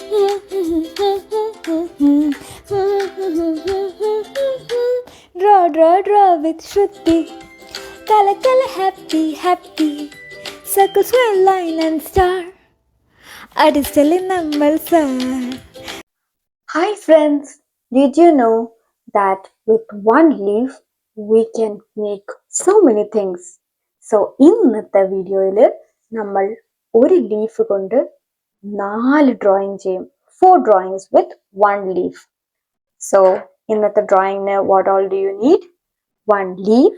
Draw with Shruti. Kala happy. Circle, square, line and star. Adistali nammal sir. Hi friends, did you know that with one leaf we can make so many things? So ഇന്നത്തെ വീഡിയോയിൽ നമ്മൾ ഒരു leaf കൊണ്ട് 4 drawing ചെയ്യും. 4 drawings with one leaf. So ഇന്നത്തെ ഡ്രോയിങ്ങിന് what all do you need? One leaf,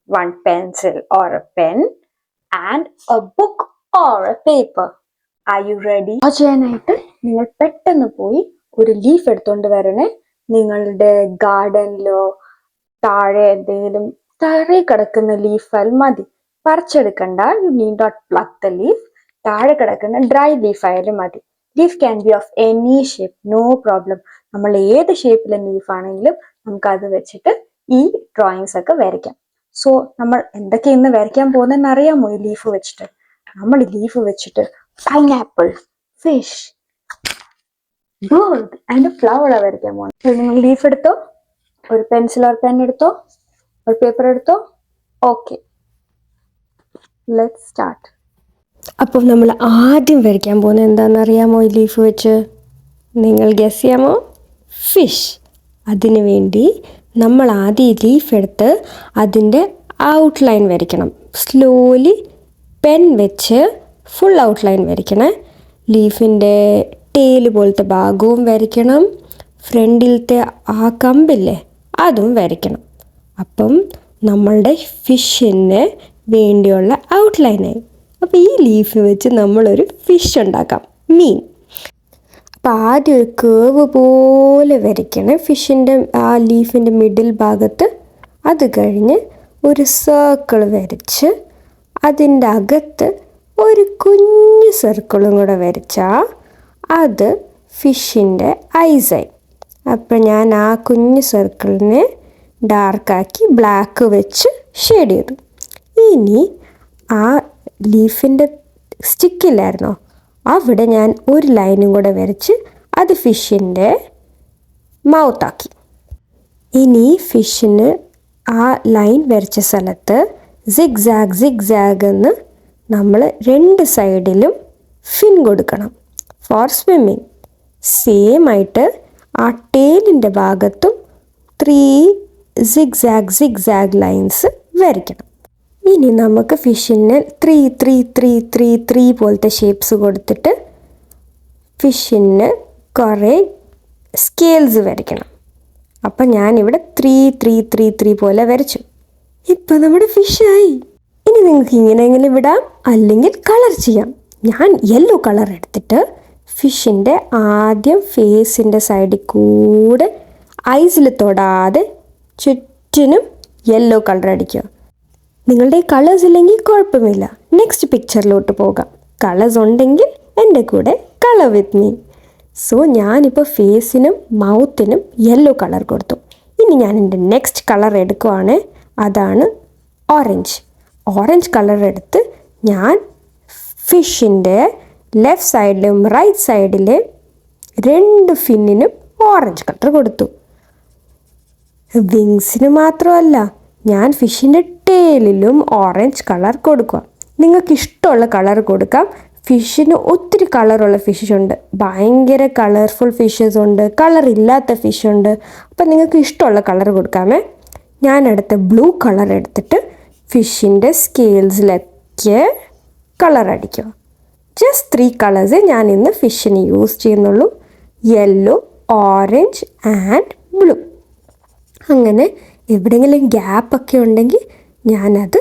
one pencil or a pen and a book or a paper. Are you ready? ചെയ്യാനായിട്ട് നിങ്ങൾ പെട്ടെന്ന് പോയി ഒരു ലീഫ് എടുത്തുകൊണ്ട് വരണേ. നിങ്ങളുടെ ഗാർഡനിലോ താഴെ എന്തെങ്കിലും താഴെ കിടക്കുന്ന ലീഫായാലും മതി, പറിച്ചെടുക്കണ്ട. You need not pluck the leaf. താഴെ കിടക്കുന്ന ഡ്രൈ ലീഫ് ആയാലും മതി. Leaf can be of any shape, no problem. നമ്മൾ ഏത് ഷേപ്പിലെ ലീഫ് ആണെങ്കിലും നമുക്ക് അത് വെച്ചിട്ട് ഈ ഡ്രോയിങ്സ് ഒക്കെ വരയ്ക്കാം. സോ നമ്മൾ എന്തൊക്കെ ഇന്ന് വരയ്ക്കാൻ പോകുന്നതെന്ന് അറിയാമോ? ഈ ലീഫ് വെച്ചിട്ട് നമ്മൾ ലീഫ് വെച്ചിട്ട് pineapple, fish, bird and flower വരയ്ക്കാൻ പോകുന്നത്. നിങ്ങൾ ലീഫ് എടുത്തോ, ഒരു പെൻസിൽ ഓർ പെൻ എടുത്തോ, ഒരു പേപ്പർ എടുത്തോ. Okay, let's start. അപ്പം നമ്മൾ ആദ്യം വരയ്ക്കാൻ പോകുന്നത് എന്താണെന്ന് അറിയാമോ? ഈ ലീഫ് വെച്ച് നിങ്ങൾ ഗസ് ചെയ്യാമോ? ഫിഷ്. അതിനു വേണ്ടി നമ്മൾ ആദ്യം ഈ ലീഫ് എടുത്ത് അതിൻ്റെ ഔട്ട്ലൈൻ വരയ്ക്കണം. സ്ലോലി പെൻ വെച്ച് ഫുൾ ഔട്ട്ലൈൻ വരയ്ക്കണേ. ലീഫിൻ്റെ ടെയിൽ പോലത്തെ ഭാഗവും വരയ്ക്കണം, ഫ്രണ്ടിലത്തെ ആ കമ്പില്ലേ അതും വരയ്ക്കണം. അപ്പം നമ്മളുടെ ഫിഷിന് വേണ്ടിയുള്ള ഔട്ട്ലൈനായി. അപ്പോൾ ഈ ലീഫ് വെച്ച് നമ്മളൊരു ഫിഷ് ഉണ്ടാക്കാം, മീൻ. അപ്പോൾ ആദ്യം ഒരു കേവ് പോലെ വരയ്ക്കണം ഫിഷിൻ്റെ ആ ലീഫിൻ്റെ മിഡിൽ ഭാഗത്ത്. അത് കഴിഞ്ഞ് ഒരു സർക്കിൾ വരച്ച് അതിൻ്റെ അകത്ത് ഒരു കുഞ്ഞു സർക്കിളും കൂടെ വരച്ചാൽ അത് ഫിഷിൻ്റെ ഐസായി. അപ്പം ഞാൻ ആ കുഞ്ഞു സർക്കിളിനെ ഡാർക്കാക്കി ബ്ലാക്ക് വെച്ച് ഷെയ്ഡ് ചെയ്തു. ഇനി ആ ലീഫിൻ്റെ സ്റ്റിക്കില്ലായിരുന്നോ, അവിടെ ഞാൻ ഒരു ലൈനും കൂടെ വരച്ച് അത് ഫിഷിൻ്റെ മൗത്താക്കി. ഇനി ഫിഷിന് ആ ലൈൻ വരച്ച സ്ഥലത്ത് സിഗ് എന്ന് നമ്മൾ 2 സൈഡിലും ഫിൻ കൊടുക്കണം ഫോർ സ്വിമ്മിങ്. സെയിം ആയിട്ട് ആ ടെയിലിൻ്റെ ഭാഗത്തും 3 സിഗ് ലൈൻസ് വരയ്ക്കണം. ഇനി നമുക്ക് ഫിഷിന് 3 പോലത്തെ ഷേപ്സ് കൊടുത്തിട്ട് ഫിഷിന് കുറേ സ്കെയിൽസ് വരയ്ക്കണം. അപ്പം ഞാനിവിടെ 3 പോലെ വരച്ചു. ഇപ്പം നമ്മുടെ ഫിഷായി. ഇനി നിങ്ങൾക്ക് ഇങ്ങനെയെങ്കിലും വിടാം, അല്ലെങ്കിൽ കളർ ചെയ്യാം. ഞാൻ യെല്ലോ കളർ എടുത്തിട്ട് ഫിഷിൻ്റെ ആദ്യം ഫേസിൻ്റെ സൈഡിൽ കൂടെ ഐസിൽ തൊടാതെ ചുറ്റിനും യെല്ലോ കളർ അടിക്കുക. നിങ്ങളുടെ കളേഴ്സ് ഇല്ലെങ്കിൽ കുഴപ്പമില്ല, നെക്സ്റ്റ് പിക്ചറിലോട്ട് പോകാം. കളേഴ്സ് ഉണ്ടെങ്കിൽ എൻ്റെ കൂടെ കളർ വിത്ത് മീ. സോ ഞാനിപ്പോൾ ഫേസിനും മൗത്തിനും യെല്ലോ കളർ കൊടുത്തു. ഇനി ഞാൻ എൻ്റെ നെക്സ്റ്റ് കളർ എടുക്കുവാണ്, അതാണ് ഓറഞ്ച് കളർ എടുത്ത് ഞാൻ ഫിഷിൻ്റെ ലെഫ്റ്റ് സൈഡിലും റൈറ്റ് സൈഡിലെ 2 ഫിന്നിനും ഓറഞ്ച് കളർ കൊടുത്തു. വിങ്സിന് മാത്രമല്ല, ഞാൻ ഫിഷിൻ്റെ ടെയിലിലും ഓറഞ്ച് കളർ കൊടുക്കുക. നിങ്ങൾക്ക് ഇഷ്ടമുള്ള കളർ കൊടുക്കാം. ഫിഷിന് ഒത്തിരി കളറുള്ള ഫിഷ് ഉണ്ട്, ഭയങ്കര കളർഫുൾ ഫിഷസ് ഉണ്ട്, കളറില്ലാത്ത ഫിഷ് ഉണ്ട്. അപ്പം നിങ്ങൾക്ക് ഇഷ്ടമുള്ള കളർ കൊടുക്കാമേ. ഞാൻ എടുത്ത ബ്ലൂ കളർ എടുത്തിട്ട് ഫിഷിൻ്റെ സ്കെയിൽസിലൊക്കെ കളർ അടിക്കുക. ജസ്റ്റ് 3 കളേഴ്സേ ഞാൻ ഇന്ന് ഫിഷിന് യൂസ് ചെയ്യുന്നുള്ളൂ, യെല്ലോ, ഓറഞ്ച് ആൻഡ് ബ്ലൂ. അങ്ങനെ എവിടെയെങ്കിലും ഗ്യാപ്പൊക്കെ ഉണ്ടെങ്കിൽ ഞാനത്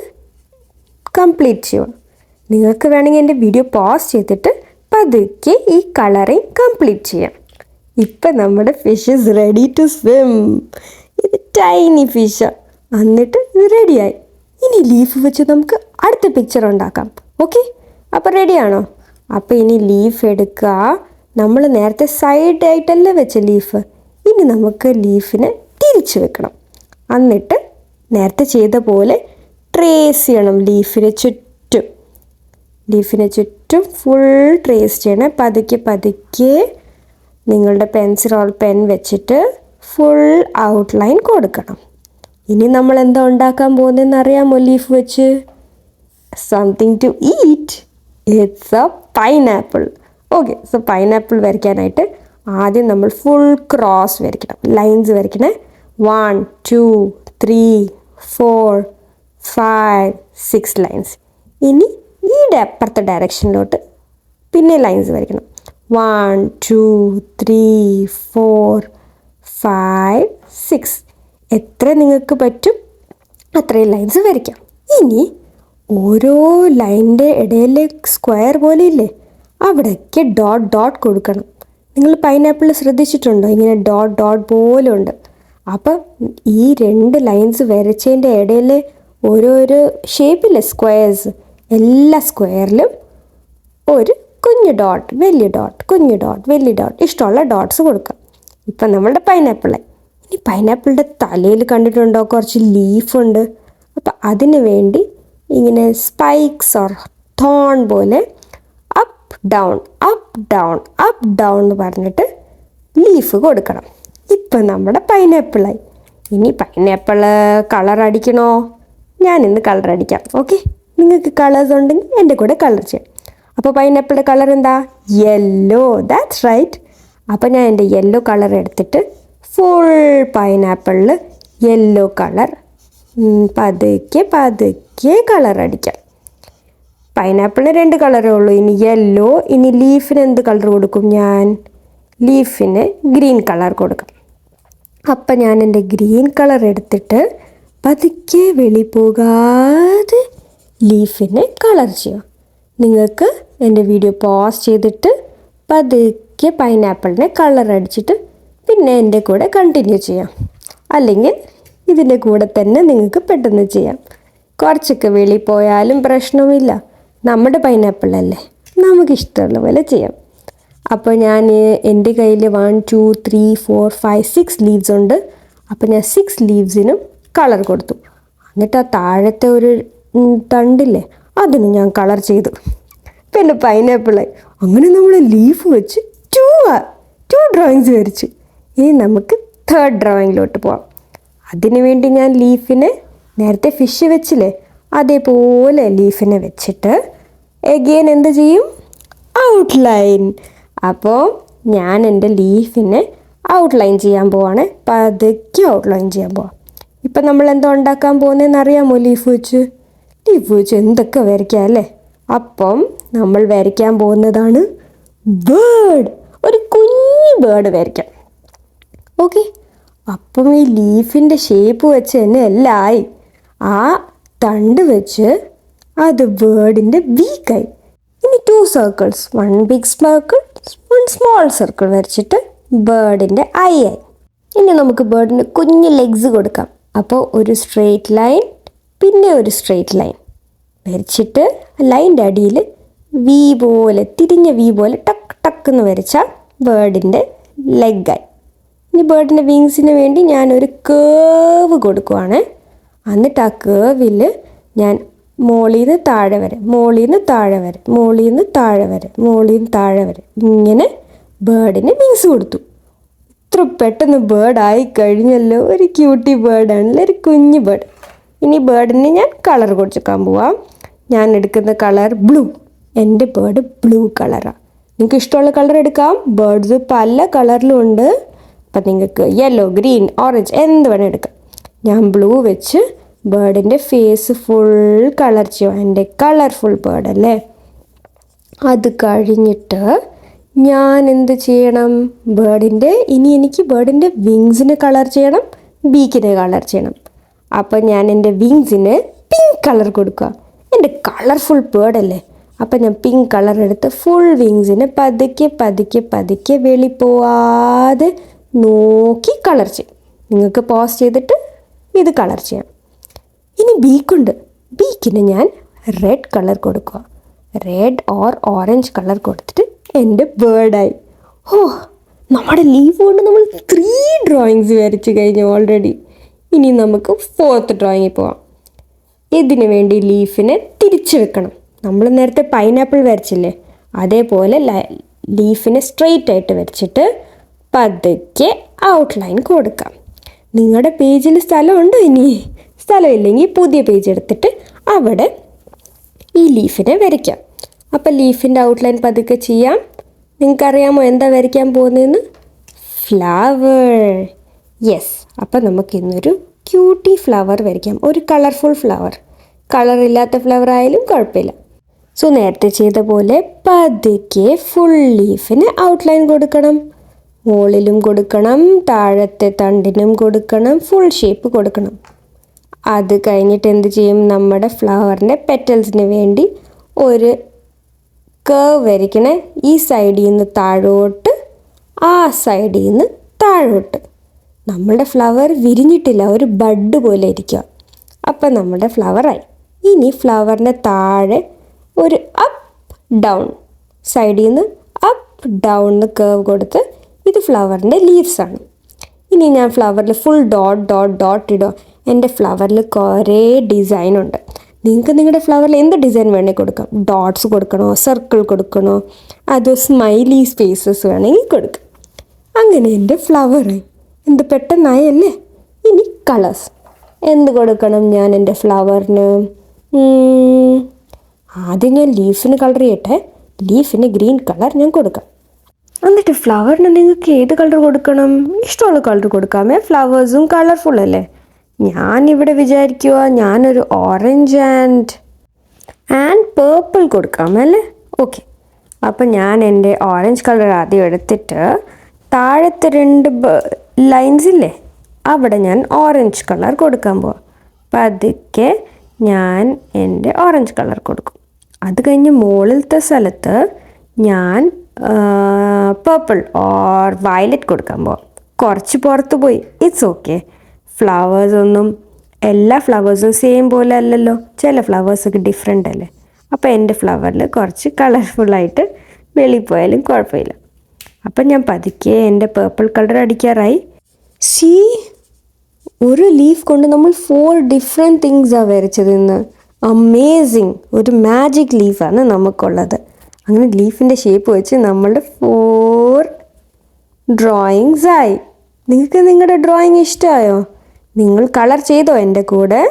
കംപ്ലീറ്റ് ചെയ്യുക. നിങ്ങൾക്ക് വേണമെങ്കിൽ എൻ്റെ വീഡിയോ പോസ് ചെയ്തിട്ട് പതുക്കെ ഈ കളറിങ് കംപ്ലീറ്റ് ചെയ്യാം. ഇപ്പം നമ്മുടെ fish is ready to swim. ഇത് ടൈനി ഫിഷാണ്, എന്നിട്ട് ഇത് റെഡിയായി. ഇനി ലീഫ് വെച്ച് നമുക്ക് അടുത്ത പിക്ചർ ഉണ്ടാക്കാം. ഓക്കെ, അപ്പോൾ റെഡിയാണോ? അപ്പോൾ ഇനി ലീഫ് എടുക്കുക. നമ്മൾ നേരത്തെ സൈഡായിട്ടല്ലേ വെച്ച ലീഫ്, ഇനി നമുക്ക് ലീഫിനെ തിരിച്ച് വെക്കണം. എന്നിട്ട് നേരത്തെ ചെയ്ത പോലെ ട്രേസ് ചെയ്യണം. ലീഫിന് ചുറ്റും ഫുൾ ട്രേസ് ചെയ്യണം. പതുക്കെ നിങ്ങളുടെ പെൻസിൽ ഓർ പെൻ വെച്ചിട്ട് ഫുൾ ഔട്ട്ലൈൻ കൊടുക്കണം. ഇനി നമ്മൾ എന്താ ഉണ്ടാക്കാൻ പോകുന്നതെന്ന് അറിയാമോ ലീഫ് വെച്ച്? Something to eat. It's a pineapple. Okay, so pineapple വരയ്ക്കാനായിട്ട് ആദ്യം നമ്മൾ ഫുൾ ക്രോസ് വരയ്ക്കണം, ലൈൻസ് വരയ്ക്കണേ. 1 2 3 4 5 6 ലൈൻസ്. ഇനി ഈ അപ്പുറത്തെ ഡയറക്ഷനിലോട്ട് പിന്നെ ലൈൻസ് വരയ്ക്കണം. 1 2 3 4 5 6. എത്ര നിങ്ങൾക്ക് പറ്റും അത്രയും ലൈൻസ് വരയ്ക്കാം. ഇനി ഓരോ ലൈനിൻ്റെ ഇടയിലെ സ്ക്വയർ പോലെ ഇല്ലേ, അവിടെയൊക്കെ ഡോട്ട് ഡോട്ട് കൊടുക്കണം. നിങ്ങൾ പൈനാപ്പിൾ ശ്രദ്ധിച്ചിട്ടുണ്ടോ? ഇങ്ങനെ ഡോട്ട് ഡോട്ട് പോലെ ഉണ്ട്. അപ്പം ഈ 2 ലൈൻസ് വരച്ചതിൻ്റെ ഇടയിൽ ഓരോരോ ഷേപ്പിലെ സ്ക്വയേഴ്സ്, എല്ലാ സ്ക്വയറിലും ഒരു കുഞ്ഞു ഡോട്ട്, വലിയ ഡോട്ട്, കുഞ്ഞു ഡോട്ട്, വലിയ ഡോട്ട്, ഇഷ്ടമുള്ള ഡോട്ട്സ് കൊടുക്കാം. ഇപ്പം നമ്മളുടെ പൈനാപ്പിളായി. ഇനി പൈനാപ്പിളിൻ്റെ തലയിൽ കണ്ടിട്ടുണ്ടോ കുറച്ച് ലീഫുണ്ട്. അപ്പം അതിന് വേണ്ടി ഇങ്ങനെ സ്പൈക്സ് ഓർ തോൺ പോലെ up down up down up down എന്ന് പറഞ്ഞിട്ട് ലീഫ് കൊടുക്കണം. ഇപ്പം നമ്മുടെ പൈനാപ്പിളായി. ഇനി പൈനാപ്പിൾ കളർ അടിക്കണോ? ഞാനിന്ന് കളർ അടിക്കാം. ഓക്കെ, നിങ്ങൾക്ക് കളേഴ്സ് ഉണ്ടെങ്കിൽ എൻ്റെ കൂടെ കളർ ചെയ്യാം. അപ്പോൾ പൈനാപ്പിളിൻ്റെ കളർ എന്താ? യെല്ലോ. That's right. അപ്പോൾ ഞാൻ എൻ്റെ യെല്ലോ കളർ എടുത്തിട്ട് ഫുൾ പൈനാപ്പിളിൽ യെല്ലോ കളർ പതുക്കെ പതുക്കെ കളർ അടിക്കാം. പൈനാപ്പിളിന് 2 കളറേ ഉള്ളൂ. ഇനി യെല്ലോ. ഇനി ലീഫിന് എന്ത് കളർ കൊടുക്കും ഞാൻ? ലീഫിന് ഗ്രീൻ കളർ കൊടുക്കും. അപ്പം ഞാൻ എൻ്റെ ഗ്രീൻ കളർ എടുത്തിട്ട് പതുക്കെ വെളി പോകാതെ ലീഫിനെ കളർ ചെയ്യാം. നിങ്ങൾക്ക് എൻ്റെ വീഡിയോ പോസ് ചെയ്തിട്ട് പതുക്കെ പൈനാപ്പിളിനെ കളർ അടിച്ചിട്ട് പിന്നെ എൻ്റെ കൂടെ കണ്ടിന്യൂ ചെയ്യാം. അല്ലെങ്കിൽ ഇതിൻ്റെ കൂടെ തന്നെ നിങ്ങൾക്ക് പെട്ടെന്ന് ചെയ്യാം. കുറച്ചൊക്കെ വെളി പോയാലും പ്രശ്നവുമില്ല. നമ്മുടെ പൈനാപ്പിളല്ലേ, നമുക്കിഷ്ടമുള്ള പോലെ ചെയ്യാം. അപ്പോൾ ഞാൻ എൻ്റെ കയ്യിൽ 1 2 3 4 5 6 ലീവ്സ് ഉണ്ട്. അപ്പോൾ ഞാൻ 6 ലീവ്സിനും കളർ കൊടുത്തു. എന്നിട്ട് ആ താഴത്തെ ഒരു തണ്ടില്ലേ, അതിന് ഞാൻ കളർ ചെയ്തു. പിന്നെ പൈനാപ്പിളായി. അങ്ങനെ നമ്മൾ ലീഫ് വെച്ച് 2 ഡ്രോയിങ്സ് വരച്ചു. ഇനി നമുക്ക് 3rd ഡ്രോയിങ്ങിലോട്ട് പോവാം. അതിനു വേണ്ടി ഞാൻ ലീഫിനെ നേരത്തെ ഫിഷ് വെച്ചില്ലേ, അതേപോലെ ലീഫിനെ വെച്ചിട്ട് എഗെയിൻ എന്ത് ചെയ്യും? ഔട്ട്ലൈൻ. അപ്പോൾ ഞാൻ എൻ്റെ ലീഫിനെ ഔട്ട്ലൈൻ ചെയ്യാൻ പോവാണ്. പതുക്കെ ഔട്ട്ലൈൻ ചെയ്യാൻ പോവാം. ഇപ്പം നമ്മൾ എന്താ ഉണ്ടാക്കാൻ പോകുന്നതെന്ന് അറിയാമോ? ലീഫ് വെച്ച് എന്തൊക്കെ വരയ്ക്കാം അല്ലേ? അപ്പം നമ്മൾ വരയ്ക്കാൻ പോകുന്നതാണ് ബേർഡ്. ഒരു കുഞ്ഞു ബേർഡ് വരയ്ക്കാം. ഓക്കെ, അപ്പം ഈ ലീഫിൻ്റെ ഷേപ്പ് വെച്ച് തന്നെ എല്ലാം ആയി. ആ തണ്ട് വെച്ച് അത് ബേർഡിൻ്റെ വീക്കായി. ഇനി 2 circles, 1 big circle 1 small circle വരച്ചിട്ട് ബേർഡിൻ്റെ ഐ ആയി. ഇനി നമുക്ക് ബേർഡിന് കുഞ്ഞ് ലെഗ്സ് കൊടുക്കാം. അപ്പോൾ ഒരു സ്ട്രെയിറ്റ് ലൈൻ, പിന്നെ ഒരു സ്ട്രെയിറ്റ് ലൈൻ വരച്ചിട്ട് ലൈൻ്റെ അടിയിൽ വി പോലെ, തിരിഞ്ഞ വി പോലെ ടക്ക് ടക്ക് എന്ന് വരച്ചാൽ ബേർഡിൻ്റെ ലെഗായി. ഇനി ബേർഡിൻ്റെ വിങ്സിന് വേണ്ടി ഞാനൊരു കേവ് കൊടുക്കുവാണ്. എന്നിട്ട് ആ കേവിൽ ഞാൻ മോളിൽ നിന്ന് താഴെ വരെ, മോളിൽ നിന്ന് താഴെ വരെ, മോളിൽ നിന്ന് താഴെ വരെ, മോളിൽ നിന്ന് താഴെ വരെ ഇങ്ങനെ ബേർഡിന് വിങ്സ് കൊടുത്തു. ഇത്ര പെട്ടെന്ന് ബേർഡായി കഴിഞ്ഞല്ലോ. ഒരു ക്യൂട്ടി ബേർഡാണല്ലോ, ഒരു കുഞ്ഞു ബേർഡ്. ഇനി ബേർഡിന് ഞാൻ കളർ കൊടുക്കാൻ പോവാം. ഞാൻ എടുക്കുന്ന കളർ ബ്ലൂ. എൻ്റെ ബേർഡ് ബ്ലൂ കളറാണ്. നിങ്ങൾക്ക് ഇഷ്ടമുള്ള കളർ എടുക്കാം. ബേർഡ്സ് പല കളറിലും ഉണ്ട്. അപ്പം നിങ്ങൾക്ക് യെല്ലോ, ഗ്രീൻ, ഓറഞ്ച് എന്ത് വേണം എടുക്കാം. ഞാൻ ബ്ലൂ വെച്ച് ബേർഡിൻ്റെ ഫേസ് ഫുൾ കളർ ചെയ്യുക. എൻ്റെ കളർഫുൾ ബേർഡ് അല്ലേ. അത് കഴിഞ്ഞിട്ട് ഞാൻ എന്ത് ചെയ്യണം? ഇനി എനിക്ക് ബേർഡിൻ്റെ വിങ്സിന് കളർ ചെയ്യണം, ബീക്കിന് കളർ ചെയ്യണം. അപ്പം ഞാൻ എൻ്റെ വിങ്സിന് പിങ്ക് കളർ കൊടുക്കുക. എൻ്റെ കളർഫുൾ ബേർഡ് അല്ലേ. അപ്പം ഞാൻ പിങ്ക് കളർ എടുത്ത് ഫുൾ വിങ്സിന് പതുക്കെ പതുക്കെ പതുക്കെ വെളി പോവാതെ നോക്കി കളർ ചെയ്യും. നിങ്ങൾക്ക് പോസ് ചെയ്തിട്ട് ഇത് കളർ ചെയ്യാം. ഇനി ബീക്കുണ്ട്. ബീക്കിന് ഞാൻ റെഡ് കളർ കൊടുക്കുക. റെഡ് ഓർ ഓറഞ്ച് കളർ കൊടുത്തിട്ട് എൻ്റെ ബേർഡായി. നമ്മുടെ ലീവ് കൊണ്ട് നമ്മൾ 3 ഡ്രോയിങ്സ് വരച്ച് കഴിഞ്ഞു ഓൾറെഡി. ഇനി നമുക്ക് 4th ഡ്രോയിങ്ങിൽ പോവാം. ഇതിന് വേണ്ടി ലീഫിനെ തിരിച്ച് വെക്കണം. നമ്മൾ നേരത്തെ പൈനാപ്പിൾ വരച്ചില്ലേ, അതേപോലെ ലീഫിനെ സ്ട്രെയിറ്റ് ആയിട്ട് വരച്ചിട്ട് പതുക്കെ ഔട്ട്ലൈൻ കൊടുക്കാം. നിങ്ങളുടെ പേജിൽ സ്ഥലമുണ്ടോ? ഇനി സ്ഥലമില്ലെങ്കിൽ പുതിയ പേജ് എടുത്തിട്ട് അവിടെ ഈ ലീഫിനെ വരയ്ക്കാം. അപ്പോൾ ലീഫിൻ്റെ ഔട്ട്ലൈൻ പതുക്കെ ചെയ്യാം. നിങ്ങൾക്കറിയാമോ എന്താ വരയ്ക്കാൻ പോകുന്നതെന്ന്? ഫ്ലവർ. യെസ്. അപ്പം നമുക്കിന്നൊരു ക്യൂട്ടി ഫ്ലവർ വരയ്ക്കാം. ഒരു കളർഫുൾ ഫ്ലവർ. കളറില്ലാത്ത ഫ്ലവർ ആയാലും കുഴപ്പമില്ല. സോ നേരത്തെ ചെയ്ത പോലെ പതുക്കെ ഫുൾ ലീഫിന് ഔട്ട്ലൈൻ കൊടുക്കണം. മുകളിലും കൊടുക്കണം, താഴത്തെ തണ്ടിനും കൊടുക്കണം, ഫുൾ ഷേപ്പ് കൊടുക്കണം. അത് കഴിഞ്ഞിട്ട് എന്ത് ചെയ്യും? നമ്മുടെ ഫ്ലവറിൻ്റെ പെറ്റൽസിന് വേണ്ടി ഒരു കേവ് വരയ്ക്കണേ. ഈ സൈഡിൽ നിന്ന് താഴോട്ട്, ആ സൈഡിൽ നിന്ന് താഴോട്ട്. നമ്മളുടെ ഫ്ലവർ വിരിഞ്ഞിട്ടില്ല, ഒരു ബഡ് പോലെ ഇരിക്കുക. അപ്പം നമ്മുടെ ഫ്ലവറായി. ഇനി ഫ്ലവറിൻ്റെ താഴെ ഒരു അപ്പ് ഡൗൺ, സൈഡിൽ നിന്ന് അപ്പ് ഡൗൺ എന്ന് കേവ് കൊടുത്ത്, ഇത് ഫ്ലവറിൻ്റെ ലീവ്സാണ്. ഇനി ഞാൻ ഫ്ലവറിൽ ഫുൾ ഡോട്ട് ഡോട്ട് ഡോട്ട് ഇടുക. എൻ്റെ ഫ്ലവറിൽ കുറേ ഡിസൈനുണ്ട്. നിങ്ങൾക്ക് നിങ്ങളുടെ ഫ്ലവറിൽ എന്ത് ഡിസൈൻ വേണമെങ്കിൽ കൊടുക്കാം. ഡോട്ട്സ് കൊടുക്കണോ, സർക്കിൾ കൊടുക്കണോ, അതോ സ്മൈലി സ്പേസസ് വേണമെങ്കിൽ കൊടുക്കാം. അങ്ങനെ എൻ്റെ ഫ്ലവറായി. എന്ത് പെട്ടെന്നായല്ലേ. ഇനി കളേഴ്സ് എന്ത് കൊടുക്കണം ഞാൻ എൻ്റെ ഫ്ലവറിന്? ആദ്യം ഞാൻ ലീഫിന് കളർ ചെയ്യട്ടെ. ലീഫിന് ഗ്രീൻ കളർ ഞാൻ കൊടുക്കാം. എന്നിട്ട് ഫ്ലവറിന് നിങ്ങൾക്ക് ഏത് കളർ കൊടുക്കണം? ഇഷ്ടമുള്ള കളർ കൊടുക്കാമേ. ഫ്ലവേഴ്സും കളർഫുൾ അല്ലേ. ഞാനിവിടെ വിചാരിക്കുക ഞാനൊരു ഓറഞ്ച് ആൻഡ് പേർപ്പിൾ കൊടുക്കാമല്ലേ. ഓക്കെ. അപ്പം ഞാൻ എൻ്റെ ഓറഞ്ച് കളർ ആദ്യം എടുത്തിട്ട് താഴത്തെ 2 ലൈൻസ് ഇല്ലേ, അവിടെ ഞാൻ ഓറഞ്ച് കളർ കൊടുക്കാൻ പോവാം. പതുക്കെ ഞാൻ എൻ്റെ ഓറഞ്ച് കളർ കൊടുക്കും. അത് കഴിഞ്ഞ് മുകളിലത്തെ സ്ഥലത്ത് ഞാൻ പേർപ്പിൾ ഓർ വയലറ്റ് കൊടുക്കാൻ പോവാം. കുറച്ച് പുറത്ത് പോയി. It's okay. ഫ്ലവേഴ്സൊന്നും എല്ലാ ഫ്ലവേഴ്സും സെയിം പോലെ അല്ലല്ലോ. ചില ഫ്ലവേഴ്സൊക്കെ ഡിഫറെൻ്റ് അല്ലേ. അപ്പോൾ എൻ്റെ ഫ്ലവറിൽ കുറച്ച് കളർഫുള്ളായിട്ട് വെളിയിൽ പോയാലും കുഴപ്പമില്ല. അപ്പം ഞാൻ പതുക്കെ എൻ്റെ പേർപ്പിൾ കളർ അടിക്കാറായി. സീ, ഒരു ലീഫ് കൊണ്ട് നമ്മൾ 4 ഡിഫറെൻറ്റ് തിങ്സാണ് വരച്ചത് ഇന്ന്. അമേസിങ്. ഒരു മാജിക് ലീഫാണ് നമുക്കുള്ളത്. അങ്ങനെ ലീഫിൻ്റെ ഷേപ്പ് വെച്ച് നമ്മളുടെ 4 ഡ്രോയിങ്സ് ആയി. നിങ്ങൾക്ക് നിങ്ങളുടെ ഡ്രോയിങ് ഇഷ്ടമായോ? നിങ്ങൾ കളർ ചെയ്തോ എൻ്റെ കൂടെ?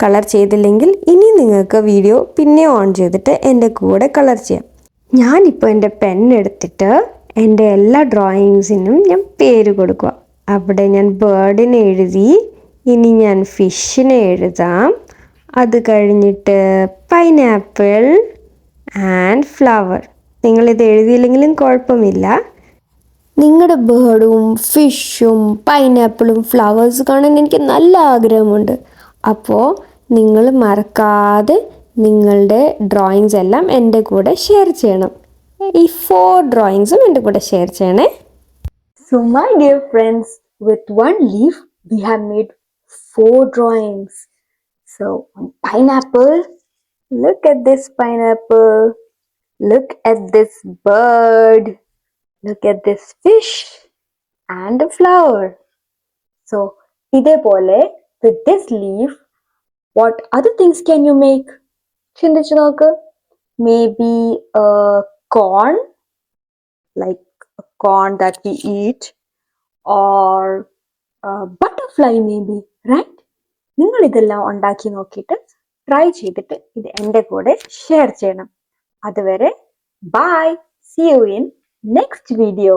കളർ ചെയ്തില്ലെങ്കിൽ ഇനി നിങ്ങൾക്ക് വീഡിയോ പിന്നെ ഓൺ ചെയ്തിട്ട് എൻ്റെ കൂടെ കളർ ചെയ്യാം. ഞാനിപ്പോൾ എൻ്റെ പെന്നെടുത്തിട്ട് എൻ്റെ എല്ലാ ഡ്രോയിങ്സിനും ഞാൻ പേര് കൊടുക്കുക. അവിടെ ഞാൻ ബേർഡിനെ എഴുതി. ഇനി ഞാൻ ഫിഷിനെ എഴുതാം. അത് കഴിഞ്ഞിട്ട് പൈനാപ്പിൾ ആൻഡ് ഫ്ലവർ. നിങ്ങളിത് എഴുതിയില്ലെങ്കിലും കുഴപ്പമില്ല. നിങ്ങളുടെ ബേർഡും ഫിഷും പൈനാപ്പിളും ഫ്ലവേഴ്സ് കാണാൻ എനിക്ക് നല്ല ആഗ്രഹമുണ്ട്. അപ്പോൾ നിങ്ങൾ മറക്കാതെ നിങ്ങളുടെ ഡ്രോയിങ്സ് എല്ലാം എൻ്റെ കൂടെ ഷെയർ ചെയ്യണം. ഈ 4 ഡ്രോയിങ്സും എൻ്റെ കൂടെ ഷെയർ ചെയ്യണേ. So my dear friends, with one leaf we have made 4 drawings. So on pineapple, look at this pineapple, look at this bird, look at this fish and a flower. So idepole with this leaf, what other things can you make? Chindichu nokku. Maybe a corn, like a corn that we eat, or a butterfly maybe, right? നിങ്ങൾ ഇതെല്ലാം ഉണ്ടാക്കി നോക്കിയിട്ട് try ചെയ്തിട്ട് ഇത് എൻ്റെ കൂടെ share ചെയ്യണം. അതുവരെ by. See you in next video.